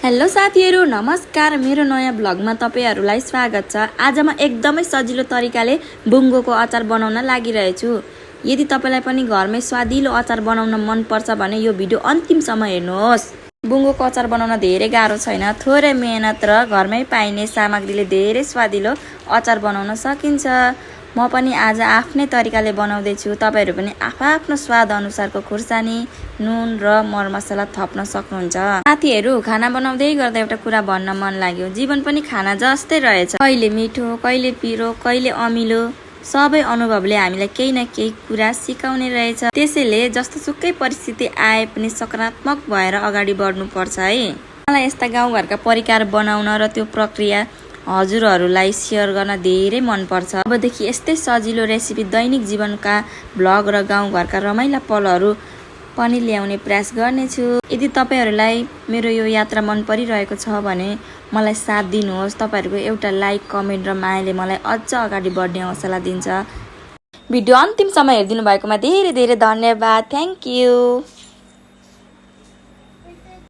Hello साथीहरु, नमस्कार। मेरो नयाँ ब्लगमा तपाईहरुलाई स्वागत छ। आज म एकदमै सजिलो तरिकाले बुङ्गोको अचार बनाउन लागिरहेछु। यदि तपाईलाई पनि घरमै स्वादिलो अचार बनाउन मन पर्छ भने यो भिडियो अन्तिमसम्म हेर्नुहोस्। बुङ्गोको अचार बनाउन धेरै गाह्रो छैन। थोरै मेहनत र घरमै पाइने सामग्रीले धेरै स्वादिलो अचार बनाउन सकिन्छ। म पनि आज आफ्नै तरिकाले बनाउँदै छु। तपाईहरु पनि आफ्नो स्वाद अनुसारको खुर्सानी, नुन र मरमसला थप्न सक्नुहुन्छ। साथीहरु, खाना बनाउँदै गर्दा एउटा कुरा भन्न मन लाग्यो। जीवन पनि खाना जस्तै रहेछ। कहिले मिठो, कहिले पिरो, कहिले अमिलो, सबै अनुभवले हामीलाई केही न केही कुरा सिकाउने रहेछ। त्यसैले जस्तोसुकै परिस्थिति आए पनि सकारात्मक भएर अगाडि बढ्नु पर्छ है। मलाई यस्ता गाउँघरका परिकार बनाउन र त्यो प्रक्रिया हजुरहरूलाई शेयर गर्न धेरै मन पर्छ। अबदेखि यस्तै सजिलो रेसिपी दैनिक जीवनका भ्लग र गाउँघरका रमाइला पलहरू पनि ल्याउने प्रयास गर्नेछु। यदि तपाईहरुलाई मेरो यो यात्रा मन परिरहेको छ भने मलाई साथ दिनुहोस्। तपाईहरुको एउटा लाइक, कमेन्ट र मायाले मलाई अझ अगाडि बढ्ने हौसला दिन्छ। भिडियो अन्तिमसम्म हेरिदिनु भएकोमा धेरै धेरै धन्यवाद। Thank you.